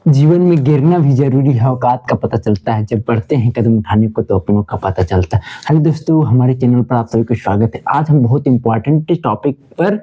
जीवन में गिरना भी ज़रूरी है, औकात का पता चलता है, जब बढ़ते हैं कदम उठाने को तो अपनों का पता चलता है। हेलो दोस्तों, हमारे चैनल पर आप सभी को स्वागत है। आज हम बहुत इम्पोर्टेंट टॉपिक पर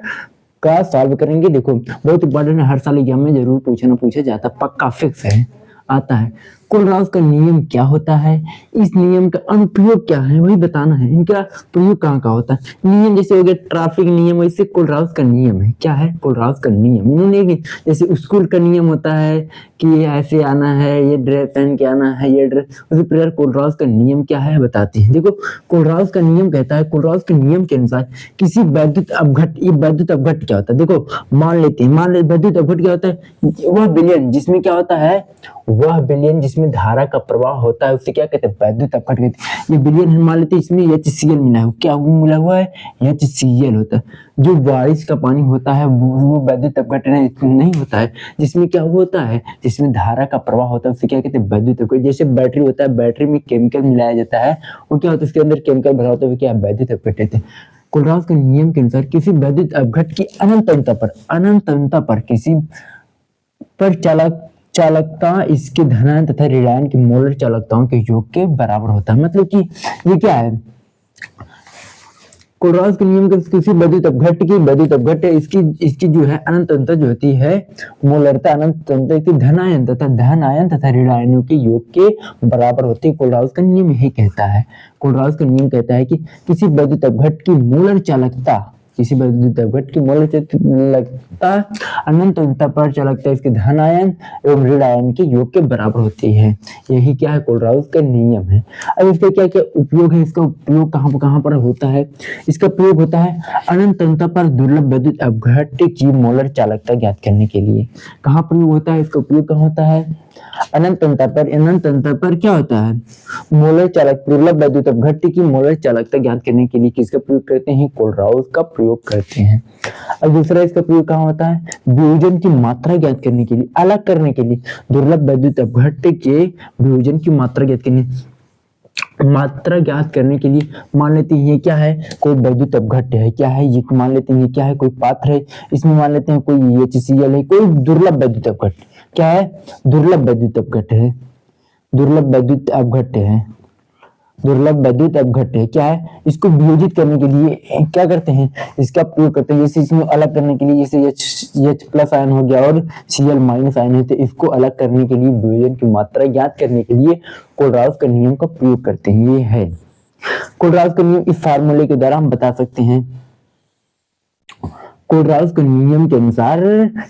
का सॉल्व करेंगे। देखो, बहुत इम्पोर्टेंट है, हर साल एग्जाम में ज़रूर पूछा जाता है, पक्का फिक्स है, आता है। कोलराउस का नियम क्या होता है, इस नियम का अनुप्रयोग क्या है, वही बताना है। इनका प्रयोग कहाँ होता है। नियम जैसे हो गया ट्रैफिक नियम, वैसे कोलराउस का नियम है। क्या है कोलराउस का नियम? इन्होंने जैसे स्कूल का नियम होता है कि ऐसे आना है, ये ड्रेस पहन के आना है, ये ड्रेस, उसी प्रकार कोलराउस का नियम क्या है बताते हैं। देखो, कोलराउस का नियम कहता है, कोलराउस के नियम के अनुसार किसी वैद्युत अपघट, ये वैद्युत अपघट क्या होता है? देखो, मान लेते हैं वैद्युत अपघट क्या होता है? वह विलयन जिसमें क्या होता है, वह विलयन जिसमें धारा का प्रवाह होता है, उसे क्या कहते हैं? वैद्युत अपघट कहते हैं। ये विलयन हम मान लेते हैं, इसमें HCl मिला है। क्या मिला हुआ है? HCl होता है। जो बारिश का पानी होता है वो वैद्युत अपघट नहीं होता है। जिसमें क्या होता है, जिसमें धारा का प्रवाह होता है, उसे क्या कहते हैं? वैद्युत अपघट। जैसे बैटरी होता है, बैटरी में केमिकल मिलाया जाता है, वो क्या होता है, उसके अंदर केमिकल भरा होता है, क्या वैद्युत अपघट कहते हैं। कोलराउस के नियम के अनुसार किसी वैद्युत अपघट की अनंतता पर किसी पर चालकता इसके धनायन तथा ऋणायन की मोलर चालकताओं के योग के बराबर होता है। मतलब कि ये क्या है, कोलराउस के नियम के किसी वैद्युत अपघट है, इसकी जो है अनंतता जो होती है, मोलरता अनंतता की धनायन तथा ऋणायनों के योग के बराबर होती है। कोलराउस का नियम यही कहता है। कोलराउस का नियम कहता है कि किसी वैद्युत अपघट की मोलर चालकता अनंतता पर चालकता इसके धनायन एवं ऋणायन के योग के बराबर होती है। यही क्या है, कोलराउस का नियम है। अब इसका क्या क्या उपयोग है, इसका उपयोग कहाँ पर होता है? इसका प्रयोग होता है अनंतता पर दुर्लभ वैद्युत अपघट की मोलर चालकता ज्ञात करने के लिए। कहाँ प्रयोग होता है, इसका उपयोग कहाँ होता है? अनंतता पर क्या होता है? मोलर चालक, दुर्लभ वैद्युत अपघट की मोलर चालकता ज्ञात करने के लिए किसका प्रयोग करते हैं? कोलराउस का प्रयोग करते हैं। अब दूसरा इसका प्रयोग कहाँ होता है? वियोजन की मात्रा ज्ञात करने के लिए, अलग करने के लिए। दुर्लभ वैद्युत अपघट के वियोजन की मात्रा ज्ञात करने के लिए मान लेते हैं ये क्या है, कोई वैद्युत अपघट है। क्या है ये? मान लेते हैं ये क्या है, कोई पात्र है, इसमें मान लेते हैं कोई HCl है, कोई दुर्लभ वैद्युत अपघट। क्या है? दुर्लभ वैद्युत अपघट है। दुर्लभ वैद्युत अपघट है। क्या है? इसको वियोजित करने के लिए क्या करते हैं, इसका प्रयोग करते हैं। जैसे इसमें अलग करने के लिए, जैसे H+ आयन हो गया और Cl- आयन है, तो इसको अलग करने के लिए, वियोजन की मात्रा ज्ञात करने के लिए कोलराउस का नियम का प्रयोग करते हैं। ये है कोलराउस का नियम। इस फार्मूले के द्वारा हम बता सकते हैं, कोलराउस के नियम के अनुसार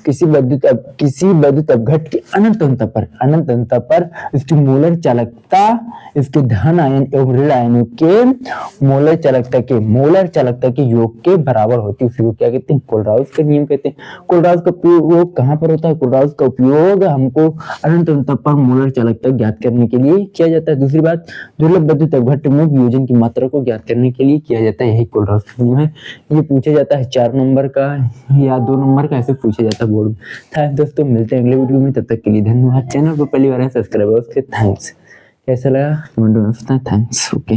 किसी वैद्युत अपघट की अनंतता पर इसकी मोलर चालकता इसके धन आयन एवं ऋण आयनों के मोलर चालकता के योग के बराबर होती है। उसी क्या कहते हैं? कोलराउस का नियम कहते हैं। कोलराउस का उपयोग कहाँ पर होता है? कोलराउस का उपयोग हमको अनंतता पर मोलर चालकता ज्ञात करने के लिए किया जाता है। दूसरी बात, दुर्लभ वैद्युत अपघट में वियोजन की मात्रा को ज्ञात करने के लिए किया जाता है। यही कोलराउस का नियम है। ये पूछा जाता है 4 नंबर का या 2 नंबर का, ऐसे पूछा जाता है बोर्ड में। दोस्तों, मिलते हैं अगले वीडियो में, तब तक के लिए धन्यवाद। चैनल को पहली बार है सब्सक्राइब, उसके थैंक्स। कैसा लगा कमेंट में बताएं। थैंक्स। ओके।